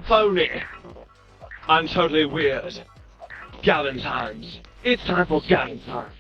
phony, and totally weird. Gavin times. It's time for Gavin time.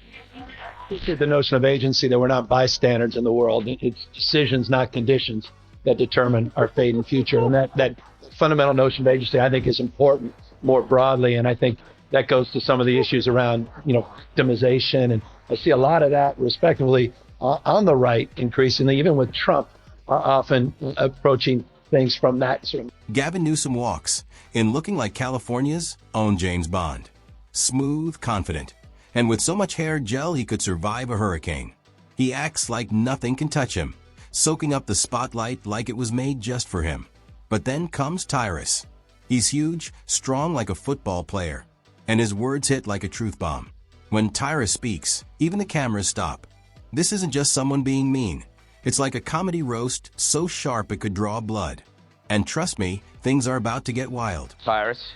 The notion of agency, that we're not bystanders in the world. It's decisions, not conditions, that determine our fate and future. And that fundamental notion of agency, I think, is important more broadly. And I think that goes to some of the issues around, victimization. And I see a lot of that, respectively, on the right, increasingly, even with Trump, often approaching things from that sort of. Gavin Newsom walks in looking like California's own James Bond. Smooth, confident, and with so much hair gel he could survive a hurricane. He acts like nothing can touch him, soaking up the spotlight like it was made just for him. But then comes Tyrus. He's huge, strong like a football player, and his words hit like a truth bomb. When Tyrus speaks, even the cameras stop. This isn't just someone being mean. It's like a comedy roast so sharp it could draw blood. And trust me, things are about to get wild. Tyrus?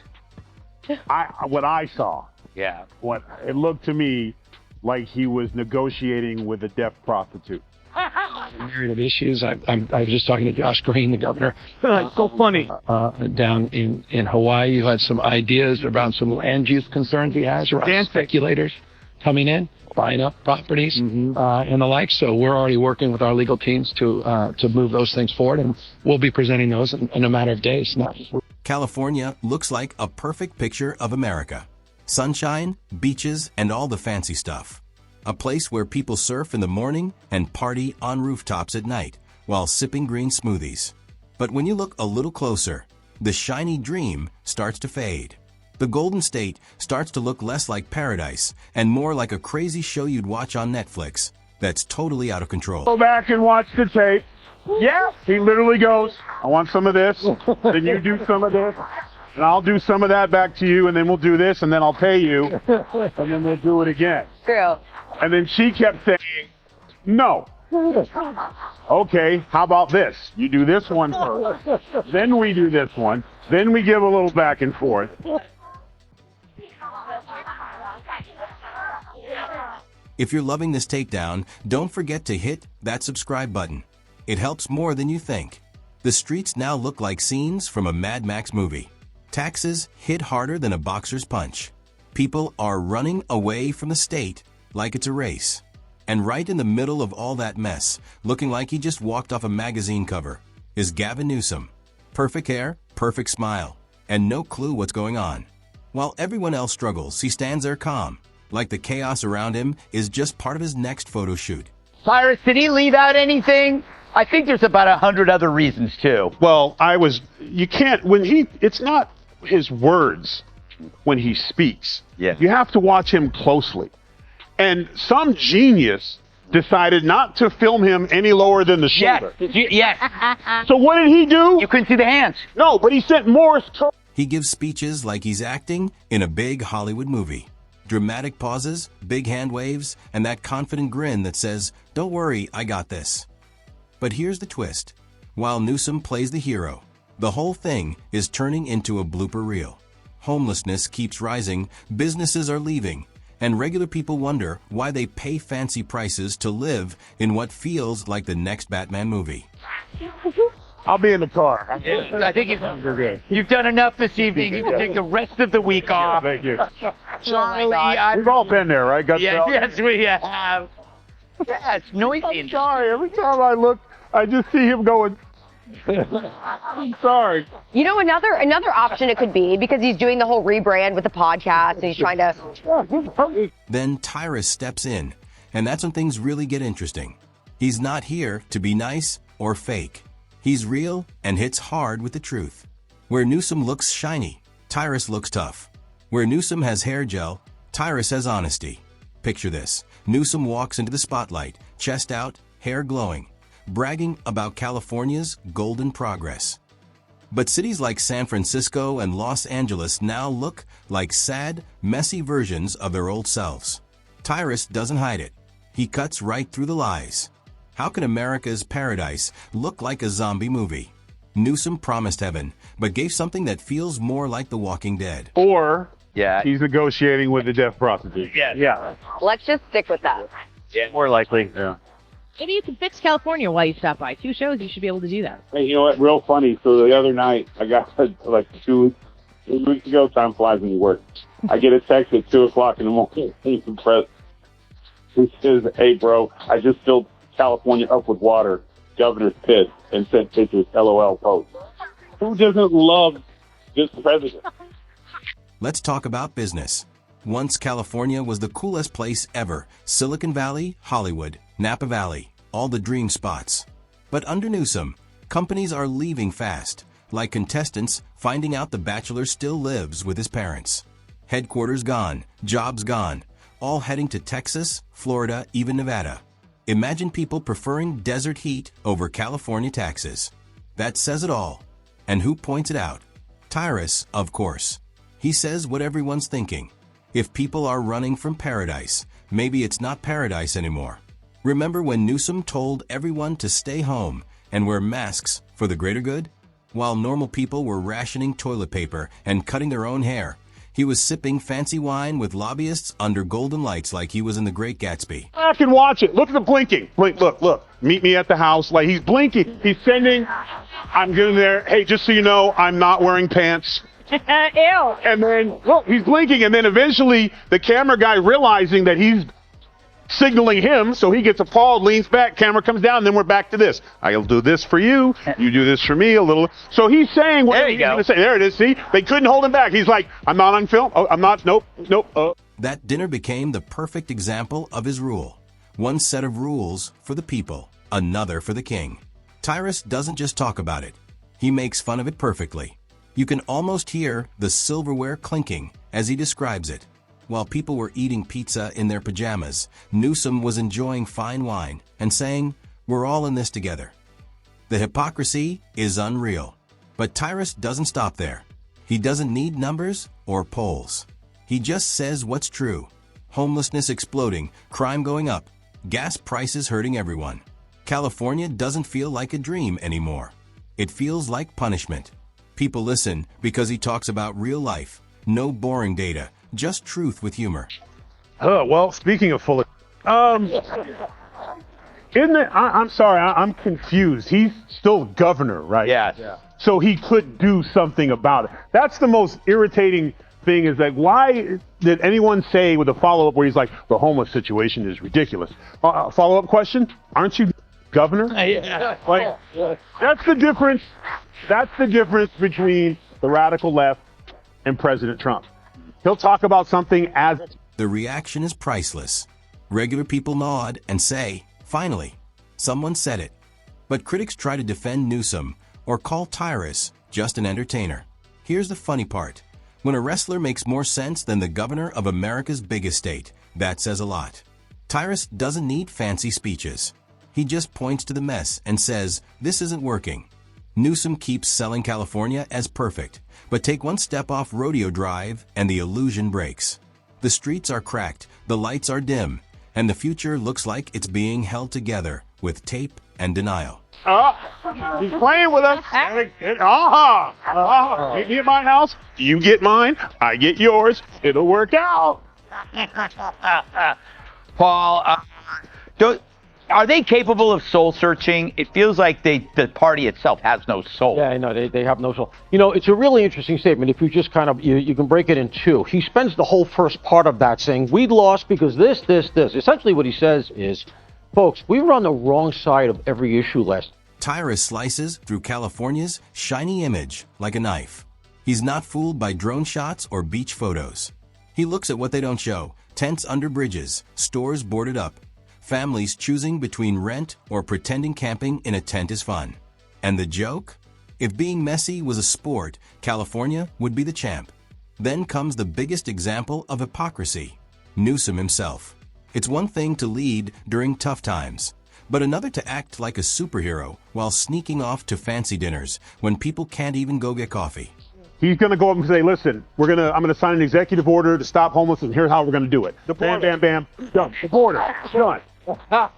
What I saw, Yeah. what it looked to me like he was negotiating with a deaf prostitute. A myriad of issues. I was just talking to Josh Green, the governor. It's so funny. Down in Hawaii, who had some ideas around some land use concerns he has around speculators coming in, buying up properties, and the like. So we're already working with our legal teams to move those things forward, and we'll be presenting those in a matter of days. California looks like a perfect picture of America. Sunshine, beaches, and all the fancy stuff. A place where people surf in the morning and party on rooftops at night while sipping green smoothies. But when you look a little closer, the shiny dream starts to fade. The Golden State starts to look less like paradise and more like a crazy show you'd watch on Netflix that's totally out of control. Go back and watch the tape. Yeah. He literally goes, I want some of this, then you do some of this, and I'll do some of that back to you, and then we'll do this, and then I'll pay you, and then we'll do it again. True. And then she kept saying, no. Okay, how about this? You do this one first, then we do this one, then we give a little back and forth. If you're loving this takedown, don't forget to hit that subscribe button. It helps more than you think. The streets now look like scenes from a Mad Max movie. Taxes hit harder than a boxer's punch. People are running away from the state like it's a race. And right in the middle of all that mess, looking like he just walked off a magazine cover, is Gavin Newsom. Perfect hair, perfect smile, and no clue what's going on. While everyone else struggles, he stands there calm, like the chaos around him is just part of his next photo shoot. Tyrus, did he leave out anything? I think there's about 100 other reasons, too. Well, it's not his words when he speaks. Yeah. You have to watch him closely. And some genius decided not to film him any lower than the shoulder. Yes. So what did he do? You couldn't see the hands. No, but he sent Morris. He gives speeches like he's acting in a big Hollywood movie. Dramatic pauses, big hand waves, and that confident grin that says, "Don't worry, I got this." But here's the twist. While Newsom plays the hero, the whole thing is turning into a blooper reel. Homelessness keeps rising, businesses are leaving, and regular people wonder why they pay fancy prices to live in what feels like the next Batman movie. I'll be in the car. I think you've done enough this evening. You can take the rest of the week off. Thank you. Charlie, We've all been there, right? yes, we have. Yeah, it's noisy. I'm sorry. Every time I look, I just see him going. I'm sorry. You know, another option it could be, because he's doing the whole rebrand with the podcast and he's trying to. Then Tyrus steps in, and that's when things really get interesting. He's not here to be nice or fake. He's real and hits hard with the truth. Where Newsom looks shiny, Tyrus looks tough. Where Newsom has hair gel, Tyrus has honesty. Picture this. Newsom walks into the spotlight, chest out, hair glowing, bragging about California's golden progress. But cities like San Francisco and Los Angeles now look like sad, messy versions of their old selves. Tyrus doesn't hide it. He cuts right through the lies. How can America's paradise look like a zombie movie? Newsom promised heaven, but gave something that feels more like The Walking Dead. Or he's negotiating with the deaf prostitute. Yeah. Let's just stick with that. Yeah, more likely. Yeah. Maybe you can fix California while you stop by. 2 shows, you should be able to do that. Hey, you know what? Real funny. So the other night, I got like 2 weeks ago. Time flies when you work. I get a text at 2 o'clock in the morning. He says, "Hey, bro, I just filled California up with water. Governor's pissed," and sent pictures. LOL post. Who doesn't love this president? Let's talk about business. Once California was the coolest place ever. Silicon Valley, Hollywood, Napa Valley, all the dream spots. But under Newsom, companies are leaving fast, like contestants finding out the Bachelor still lives with his parents. Headquarters gone, jobs gone, all heading to Texas, Florida, even Nevada. Imagine people preferring desert heat over California taxes. That says it all. And who points it out? Tyrus, of course. He says what everyone's thinking. If people are running from paradise, maybe it's not paradise anymore. Remember when Newsom told everyone to stay home and wear masks for the greater good? While normal people were rationing toilet paper and cutting their own hair, he was sipping fancy wine with lobbyists under golden lights like he was in The Great Gatsby. I can watch it. Look at the blinking. Blink, look. Meet me at the house. Like, he's blinking. He's sending. I'm getting there. Hey, just so you know, I'm not wearing pants. Ew. And then, look, he's blinking. And then eventually the camera guy, realizing that he's signaling him, so he gets appalled, leans back, camera comes down, and then we're back to this. I'll do this for you. You do this for me a little. So he's saying what he's going to say. There it is. See, they couldn't hold him back. He's like, I'm not on film. Oh, I'm not. Nope. That dinner became the perfect example of his rule. One set of rules for the people, another for the king. Tyrus doesn't just talk about it. He makes fun of it perfectly. You can almost hear the silverware clinking as he describes it. While people were eating pizza in their pajamas, Newsom was enjoying fine wine and saying, "We're all in this together." The hypocrisy is unreal. But Tyrus doesn't stop there. He doesn't need numbers or polls. He just says what's true. Homelessness exploding, crime going up, gas prices hurting everyone. California doesn't feel like a dream anymore. It feels like punishment. People listen because he talks about real life. No boring data, just truth with humor. Well, speaking of full isn't it? I'm sorry, I'm confused. He's still governor, right? Yes. Yeah. So he could do something about it. That's the most irritating thing, is that why did anyone say with a follow-up where he's like, the homeless situation is ridiculous? Follow-up question, aren't you governor? Yeah. Like, that's the difference. That's the difference between the radical left and President Trump. He'll talk about something as... The reaction is priceless. Regular people nod and say, finally, someone said it. But critics try to defend Newsom or call Tyrus just an entertainer. Here's the funny part. When a wrestler makes more sense than the governor of America's biggest state, that says a lot. Tyrus doesn't need fancy speeches. He just points to the mess and says, this isn't working. Newsom keeps selling California as perfect, but take one step off Rodeo Drive and the illusion breaks. The streets are cracked, the lights are dim, and the future looks like it's being held together with tape and denial. He's playing with us. Meet me at my house. You get mine. I get yours. It'll work out. Paul, are they capable of soul searching? It feels like the party itself has no soul. Yeah, I know, they have no soul. You know, it's a really interesting statement. If you just kind of, you can break it in two. He spends the whole first part of that saying, we lost because this. Essentially what he says is, folks, we were on the wrong side of every issue last. Tyrus slices through California's shiny image like a knife. He's not fooled by drone shots or beach photos. He looks at what they don't show: tents under bridges, stores boarded up, families choosing between rent or pretending camping in a tent is fun. And the joke? If being messy was a sport, California would be the champ. Then comes the biggest example of hypocrisy: Newsom himself. It's one thing to lead during tough times, but another to act like a superhero while sneaking off to fancy dinners when people can't even go get coffee. He's going to go up and say, listen, I'm going to sign an executive order to stop homelessness, and here's how we're going to do it. Bam, bam, bam, done. The border, done.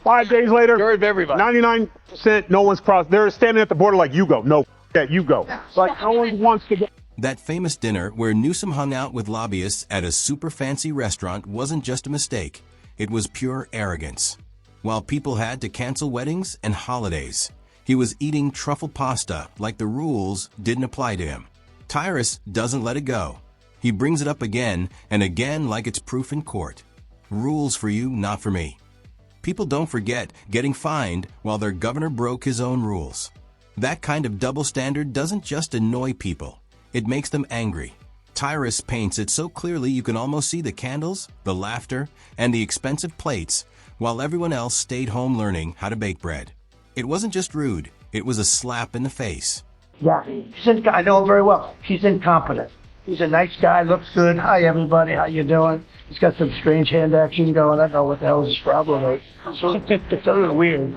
5 days later, 99%, no one's crossed. They're standing at the border like, you go. No, that you go. Like, no one wants to go. That famous dinner where Newsom hung out with lobbyists at a super fancy restaurant wasn't just a mistake. It was pure arrogance. while people had to cancel weddings and holidays. He was eating truffle pasta like the rules didn't apply to him. Tyrus doesn't let it go. He brings it up again and again like it's proof in court. Rules for you, not for me. People don't forget getting fined while their governor broke his own rules. That kind of double standard doesn't just annoy people, it makes them angry. Tyrus paints it so clearly you can almost see the candles, the laughter, and the expensive plates, while everyone else stayed home learning how to bake bread. It wasn't just rude, it was a slap in the face. Yeah, I know him very well. He's incompetent. He's a nice guy, looks good. Hi, everybody. How you doing? He's got some strange hand action going. I don't know what the hell his problem is. It's a little weird,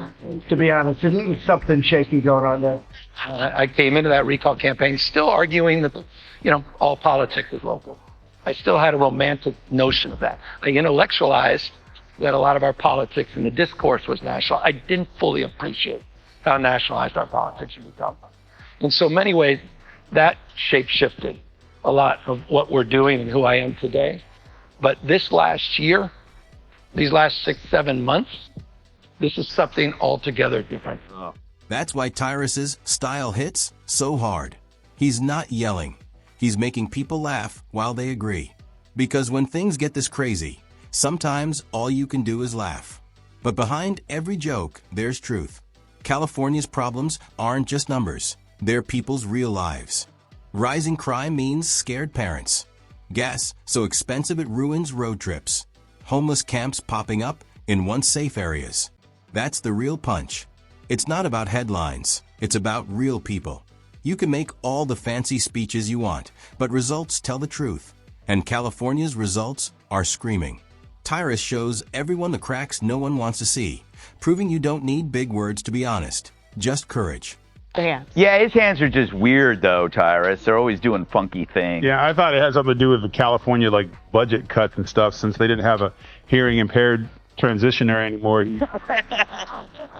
to be honest. There's something shaky going on there. I came into that recall campaign still arguing that, all politics is local. I still had a romantic notion of that. I intellectualized that a lot of our politics and the discourse was national. I didn't fully appreciate how nationalized our politics had become. In so many ways, that shape-shifted a lot of what we're doing and who I am today. But this last year, these last 6-7 months, this is something altogether different. That's why Tyrus's style hits so hard. He's not yelling. He's making people laugh while they agree. Because when things get this crazy, sometimes all you can do is laugh. But behind every joke, there's truth. California's problems aren't just numbers. They're people's real lives. Rising crime means scared parents. Gas so expensive it ruins road trips. Homeless camps popping up in once safe areas. That's the real punch. It's not about headlines. It's about real people. You can make all the fancy speeches you want, but results tell the truth. And California's results are screaming. Tyrus shows everyone the cracks no one wants to see, proving you don't need big words to be honest, just courage. Yeah, his hands are just weird though, Tyrus. They're always doing funky things. Yeah, I thought it had something to do with the California budget cuts and stuff, since they didn't have a hearing impaired transitioner anymore.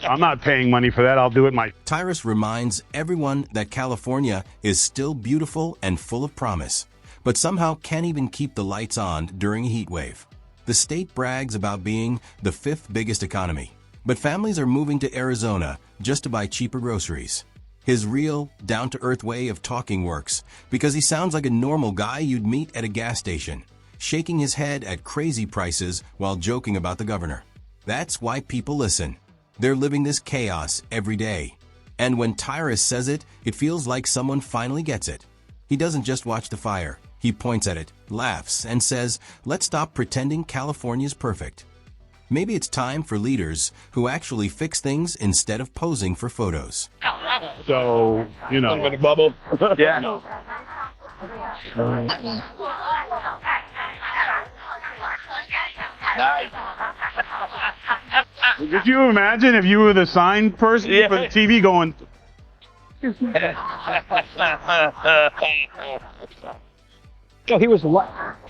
I'm not paying money for that. I'll do it myself. Tyrus reminds everyone that California is still beautiful and full of promise, but somehow can't even keep the lights on during a heat wave. The state brags about being the 5th biggest economy, but families are moving to Arizona just to buy cheaper groceries. His real, down-to-earth way of talking works because he sounds like a normal guy you'd meet at a gas station, shaking his head at crazy prices while joking about the governor. That's why people listen. They're living this chaos every day. And when Tyrus says it, it feels like someone finally gets it. He doesn't just watch the fire. He points at it, laughs, and says, let's stop pretending California's perfect. Maybe it's time for leaders who actually fix things instead of posing for photos. So, A little bit of bubble. Yeah. Could you imagine if you were the sign person for the TV going...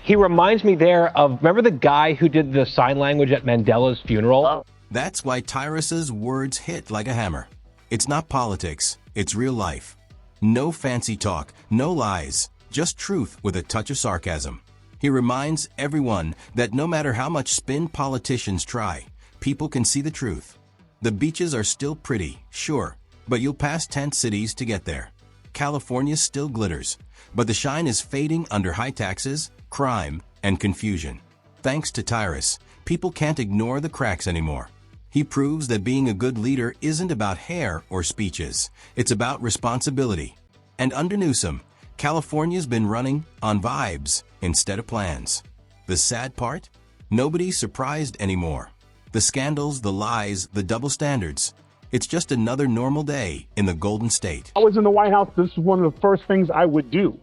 He reminds me there of, remember the guy who did the sign language at Mandela's funeral? That's why Tyrus's words hit like a hammer. It's not politics, it's real life. No fancy talk, no lies, just truth with a touch of sarcasm. He reminds everyone that no matter how much spin politicians try, people can see the truth. The beaches are still pretty, sure, but you'll pass tent cities to get there. California still glitters, but the shine is fading under high taxes, crime, and confusion. Thanks to Tyrus, people can't ignore the cracks anymore. He proves that being a good leader isn't about hair or speeches. It's about responsibility. And under Newsom, California's been running on vibes instead of plans. The sad part? Nobody's surprised anymore. The scandals, the lies, the double standards. It's just another normal day in the Golden State. I was in the White House, this is one of the first things I would do.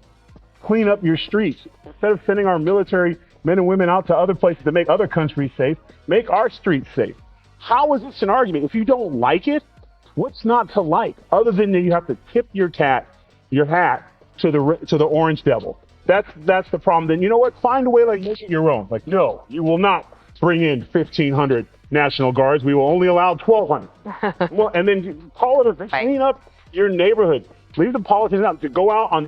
Clean up your streets. Instead of sending our military men and women out to other places to make other countries safe, make our streets safe. How is this an argument? If you don't like it, what's not to like? Other than that you have to tip your hat to the orange devil. That's the problem. Then you know what? Find a way, make it your own. No, you will not bring in 1,500 National Guards. We will only allow 1,200. Well, and then you call it a clean up your neighborhood. Leave the politicians out to go out on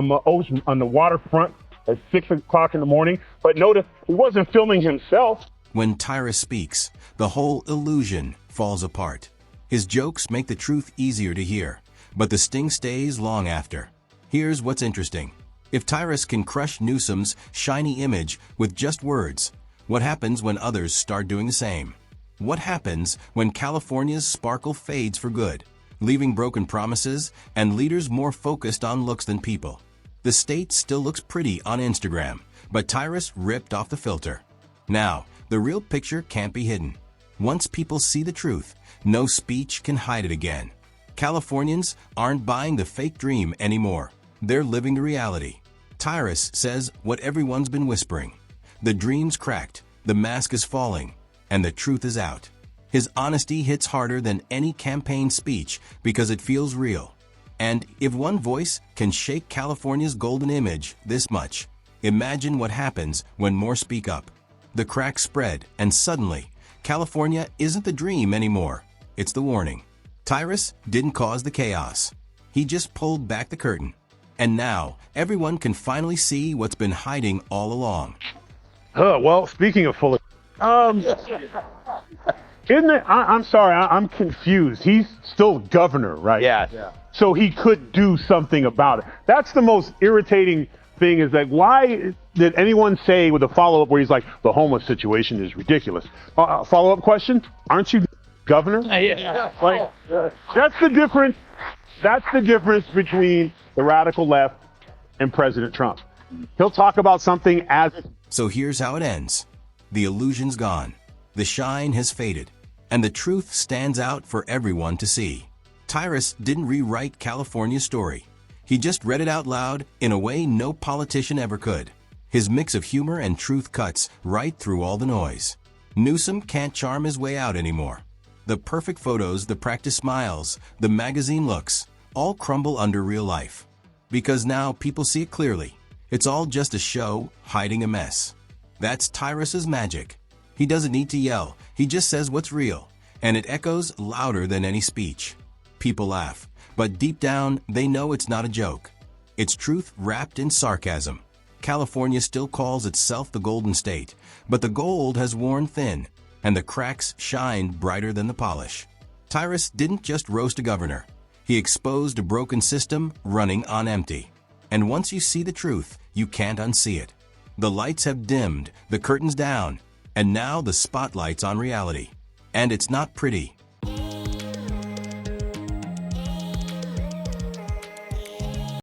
the ocean, on the waterfront at 6 o'clock in the morning. But notice he wasn't filming himself. When Tyrus speaks, the whole illusion falls apart. His jokes make the truth easier to hear, but the sting stays long after. Here's what's interesting. If Tyrus can crush Newsom's shiny image with just words, what happens when others start doing the same? What happens when California's sparkle fades for good, leaving broken promises and leaders more focused on looks than people? The state still looks pretty on Instagram, but Tyrus ripped off the filter. Now, the real picture can't be hidden. Once people see the truth, no speech can hide it again. Californians aren't buying the fake dream anymore. They're living the reality. Tyrus says what everyone's been whispering. The dream's cracked, the mask is falling, and the truth is out. His honesty hits harder than any campaign speech because it feels real. And if one voice can shake California's golden image this much, imagine what happens when more speak up. The cracks spread, and suddenly, California isn't the dream anymore. It's the warning. Tyrus didn't cause the chaos. He just pulled back the curtain. And now, everyone can finally see what's been hiding all along. Well, speaking of full isn't it? I'm sorry, I'm confused. He's still governor, right? Yes. Yeah. So he could do something about it. That's the most irritating thing, is that why did anyone say with a follow-up where he's like, the homeless situation is ridiculous? Follow-up question, aren't you governor? Yeah. Like, that's the difference. That's the difference between the radical left and President Trump. He'll talk about something as... So here's how it ends. The illusion's gone, the shine has faded, and the truth stands out for everyone to see. Tyrus didn't rewrite California's story. He just read it out loud in a way no politician ever could. His mix of humor and truth cuts right through all the noise. Newsom can't charm his way out anymore. The perfect photos, the practice smiles, the magazine looks, all crumble under real life. Because now people see it clearly. It's all just a show hiding a mess. That's Tyrus's magic. He doesn't need to yell, he just says what's real, and it echoes louder than any speech. People laugh, but deep down they know it's not a joke. It's truth wrapped in sarcasm. California still calls itself the Golden State, but the gold has worn thin, and the cracks shine brighter than the polish. Tyrus didn't just roast a governor. He exposed a broken system running on empty. And once you see the truth, you can't unsee it. The lights have dimmed, the curtains down, and now the spotlight's on reality. And it's not pretty.